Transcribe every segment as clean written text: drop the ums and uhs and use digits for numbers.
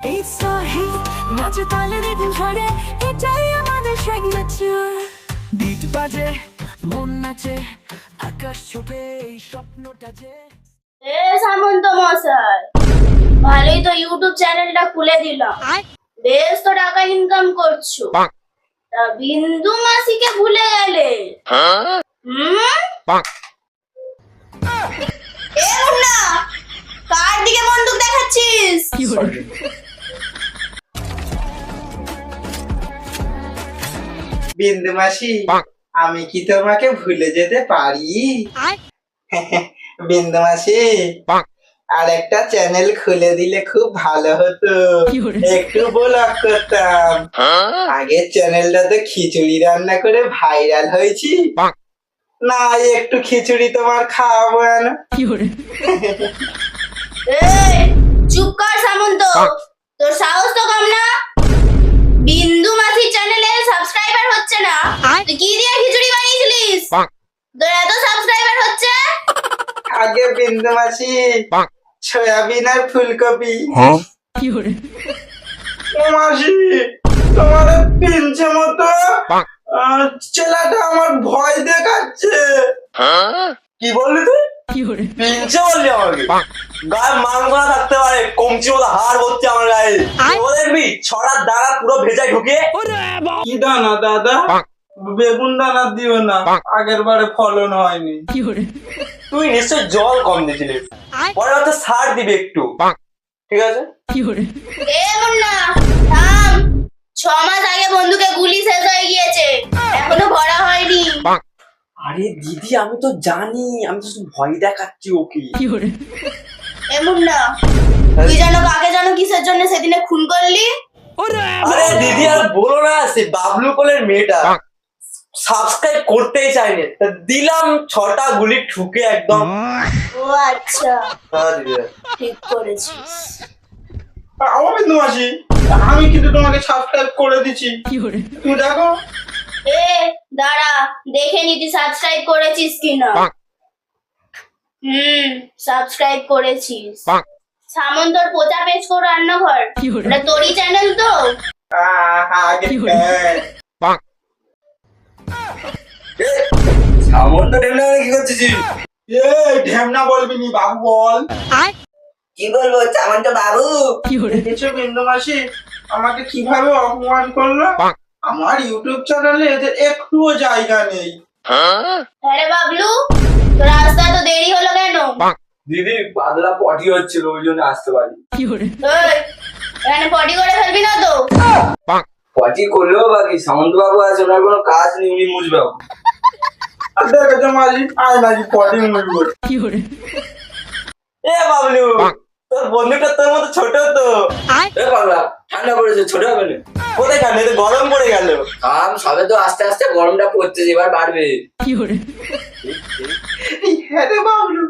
এই সাহি নাচে তালে রিদম ধরে এটাই আমাদের সিগনেচার বিট বাজে মন নাচে আকাশ ছোপে এই স্বপ্নটা যে সামন্ত মশাই, ভালোই তো ইউটিউব চ্যানেলটা খুলে দিলাম, বেশ তো টাকা ইনকাম করছো, তা বিন্দু মাসিকে ভুলে গেলে? এ মুন্না, কার দিকে বন্দুক দেখাচ্ছিস? বিন্দু মাসি, আমি কি তোমাকে ভুলে যেতে পারি? বিন্দু মাসি, আর একটা চ্যানেল খুলে দিলে খুব ভালো হতো, একটু ব্লগ করতাম। আগের চ্যানেলটাতে খিচুড়ি রান্না করে ভাইরাল হয়েছি, না একটু খিচুড়ি তোমার খাওয়াবো না? এই চুপ কর সামন্ত, তোর সাহস তো কম না। বিন্দু মাসি চ্যানেলে সাবস্ক্রাইবার হচ্ছে না, তুই কি দিয়ে খিচুড়ি বানিয়েছিলিস? তোর এত সাবস্ক্রাইবার হচ্ছে? আগে বিন্দু মাসি, সয়াবিন আর ফুলকপি। ও মাসি, তোমার পিনছে মতো ছেলেটা আমার ভয় দেখাচ্ছে। কি বললি তুই? পিনছে বললি আমাকে? গায়ে মাংস না থাকতে পারে, কমচি বলে হাড় ভর্তি আমার গায়ে। ও দেখবি ছড়ার দ্বারা পুরো ভেজায় ঢুকে। কি দানা দাদা? বেগুন দানা দিও না, আগের বারে ফলন হয়নি। তুই নিশ্চয় জল কম দিয়েছিলিস, পরে হয়তো সার দিবি একটু, ঠিক আছে? এ মুন্না থাম, 6 মাস আগে বন্ধুকে গুলি শেষ হয়ে গিয়েছে, এখনো ভরা হয়নি। আরে দিদি, আমি তো জানি, আমি তো শুধু ভয় দেখাচ্ছি ওকে। এ মুন্না, তুই জানো কাকে জানো কিসের জন্য সেদিনে খুন করলি? আরে দিদি আর বলো না, সে বাবলু কোলের মেয়েটা সাবস্ক্রাইব করতেই চাইনি, তা দিলাম 6টা গুলি ঠুকে একদম। ও আচ্ছা, হ্যাঁ দিদি। ঠিক করেছিস। আমার বিন্দু মাসি, আমি কিন্তু তোমাকে সাবস্ক্রাইব করে দিচ্ছি, তুমি দেখো। এ দাঁড়া, দেখে নি তুই সাবস্ক্রাইব করেছিস কিনা। সাবস্ক্রাইব করেছিস। সামন্তর পোচা পেজ করে রান্নাঘর, ওটা তোরই চ্যানেল তো? আগে হ্যাঁ। সামন্ত ঢেমনা কি করছিস? এই ঢেমনা বলবি নি বাবু, বল। কি বলবো সামন্ত বাবু? দেখেছো বিন্দু মাসি আমাকে কিভাবে অপমান করলো? আমার ইউটিউব চ্যানেলে এদের একটুও জায়গা নেই। আরে বাবলু, তোর রাস্তা তো দেরি হলো কেন? দিদি বাদলা পটি হচ্ছিল, ওই জন্য আসতে পারি। এই, এখানে পটি করে ফেলবি না তো? পটি করলেও বাকি সামন্ত বাবু আছে, ওনার কোনো কাজ নেই, উনি মুছবে। দেখেছো মাসি, আয় মাসি পটি মুড়বো। এ বাবলু, তোর বন্ধুটা তোর মতো ছোট তো। এ বাবলা, ঠান্ডা পড়েছে, ছোট হবে না? কোথায় ঠান্ডা, তো গরম পড়ে গেল। সবে তো আস্তে আস্তে গরমটা পড়ছে, এবার বাড়বে। হ্যাঁ রে বাবলু,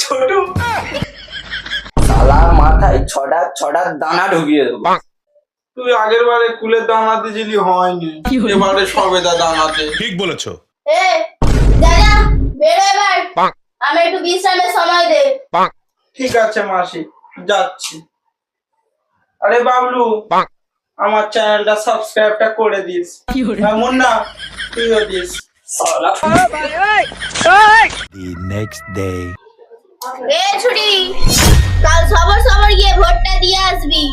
ছোট। শালা মাথায় ছটা দানা ঢুকিয়ে দেবো। তুই আগের বারে কুলের দানা দিয়েছিলি, হয়নি, এবারে সবেদা দানাতে। ঠিক বলেছো। এ যা যা, বেরো এবার, আমি একটু বিশ্রামের সময় দে। ঠিক আছে মাসি, যাচ্ছি। আরে বাবলু, আমার চ্যানেলটা সাবস্ক্রাইবটা করে দিস। এমন না, তুইও দিস। The next day. এ ছুটি, কাল সবার সবার গিয়ে ভোটটা দিয়ে আসবি।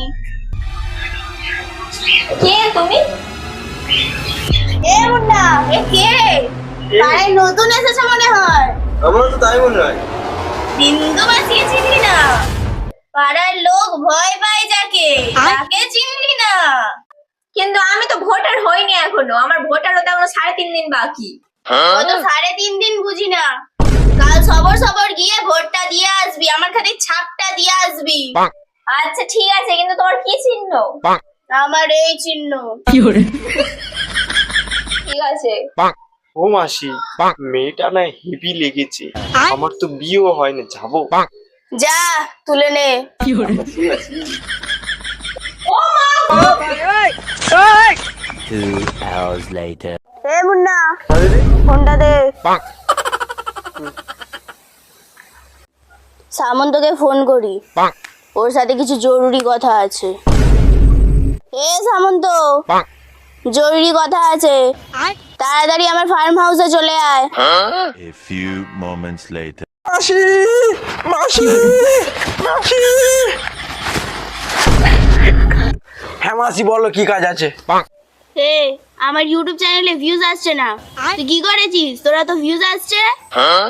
কে তুমি? এ মুন্না, এ কে? পাড়ায় নতুন এসেছে মনে হয়। আমার তো তাই মনে হয়। বিন্দু মাসি চিনলি না? পাড়ার লোক ভয় পায় যাকে, তাকে চিনলি না? কিন্তু আমি তো ভোটার হইনি এখনো, আমার ভোটার হতে এখনো 3.5 দিন বাকি। ও তো 3.5 দিন বুঝি না। কাল সবার সবার গিয়ে ভোটটা দিয়ে আসবি, আমার খাতে ছাপটা দিয়ে আসবি। আচ্ছা ঠিক আছে, কিন্তু তোমার কি চিহ্ন? আমার এই চিহ্ন। ঠিক আছে। ও মাসি, মেয়েটা না হেভি লেগেছে, আমার তো বিয়েও হয়নি, যাবো? যা তুলে নে। 2 hours later. এ মুন্না, ফোনটা দে। সামন্তকে ফোন করি, ওর সাথে কিছু জরুরি কথা আছে। এ সামন্ত, জরুরি কথা আছে, তাড়াতাড়ি আমার ফার্ম হাউসে চলে আয়। A few moments later. মাসি মাসি মাসি। হ্যাঁ মাসি বলো কি কাজ আছে? হে, আমার ইউটিউব চ্যানেলে ভিউজ আসছে না, তুই কি করেছিস? তোরা তো ভিউজ আসছে,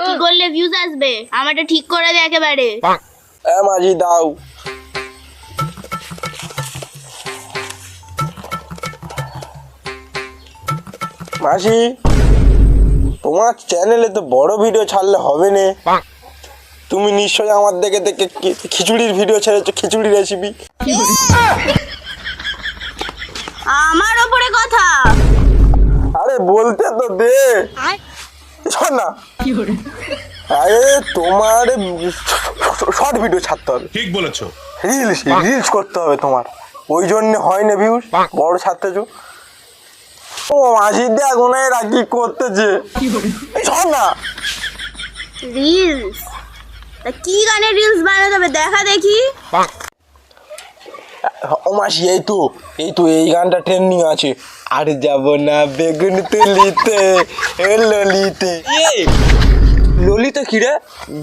কি করলে ভিউজ আসবে? আমারটা ঠিক করে দে একেবারে। হ্যাঁ মাসি দাও। মাসি তোমার চ্যানেলে তো বড় ভিডিও ছাড়লে হবে না, তুমি নিশ্চয়ই আমার দেখে দেখে খিচুড়ির ভিডিও ছেড়েছো, খিচুড়ি রেসিপি। আমার ওপরে কথা? আরে বলতে তো দে, শোন না। আরে তোমার শর্ট ভিডিও ছাড়তে হবে, ঠিক বলেছো। রিলস করতে হবে তোমার, ওই জন্য হয় না ভিউজ, বড় ছাড়তেছো। ও মাসি দেখ ওনারা কি করতেছে, শোন না। রিলস? তা কি গানের রিলস বানাতে হবে দেখা দেখি। ও মাসি এই তো এই গানটা ট্রেন্ডিং আছে। আর যাব না বেগুন তুলিতে ললিতে। ললিতা কি রে?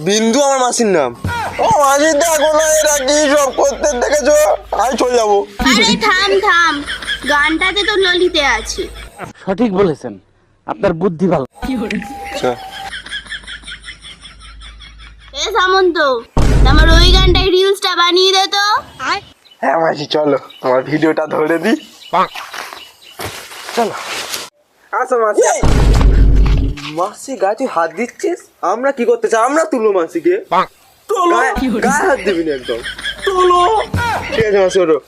বিন্দু আমার মাসির নাম। ও মাসি দেখো না এরা কি সব করতে দেখেছো, আমি চলে যাবো। আরে থাম থাম, গানটাতে তো ললিতে আছে। সঠিক বলেছেন, আপনার বুদ্ধি ভালো। এ সামন্ত, আমার ওই গানটাই রিলসটা বানিয়ে দে তো। হ্যাঁ মাসি চলো তোমার ভিডিওটা ধরে দি, চলো। আসো মাসি। মাসি গাছে হাত দিচ্ছিস, আমরা কি করতে চাই? আমরা তুলো মাসিকে, গায়ে হাত দিবি না একদম, তুলো। ঠিক আছে মাসি ওঠো।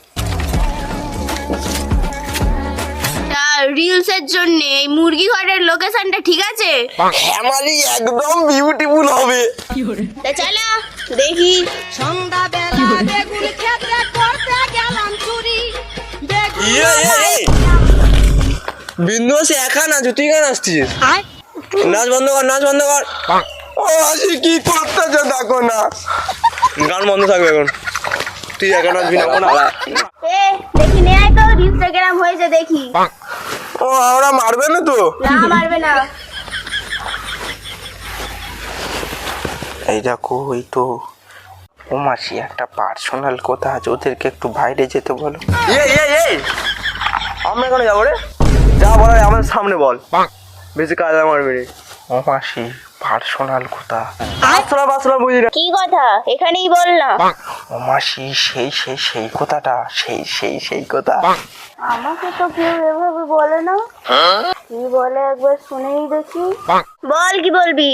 রিলসের জন্য এই মুরগি ঘরের লোকেশনটা ঠিক আছে? হ্যাঁ মাসি একদম বিউটিফুল হবে। তা চলো দেখি। বিন্দু মাসি একা নাচ, তুই কেন আসছিস? নাচ বন্ধ কর, নাচ বন্ধ কর। ও মাসি কি করতেছে দেখো না, গান বন্ধ থাকবে এখন, তুই একা নাচবি না। এ দেখি নে আয় তো, রিলসটা কেমন হয়েছে দেখি। ও আমরা মারবে না তো? না মারবে না। এই দেখো এই তো। ও মাসি একটা পার্সোনাল কথা আছে, ওদেরকে একটু বাইরে যেতে বলো। আমরা এখানে যাবো রে, যা বলার আমাদের সামনে বল, বেশি কাজ মারবি রে। ও মাসি পার্সোনাল কথা। বাসরা বুঝি না। কি কথা এখানেই বল না। ও মাসি সেই কথাটা, সেই কথা। আমাকে তো কেউ এভাবে বলে না, কি বলে একবার শুনেই দেখি। বল কি বলবি?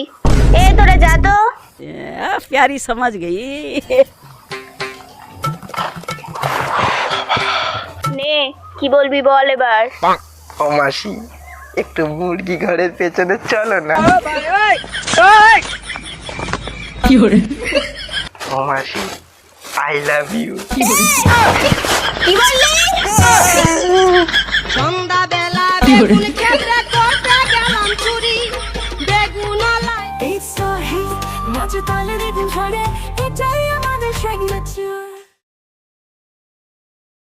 এ তোরা যা তো। प्यारी समझ गई। নে কি বলবি বল এবার। ও মাসি একটু মুরগি ঘরের পেছনে চলো না। ও মাসি আই লাভ ইউ। কি বললি? সন্ধ্যাবেলা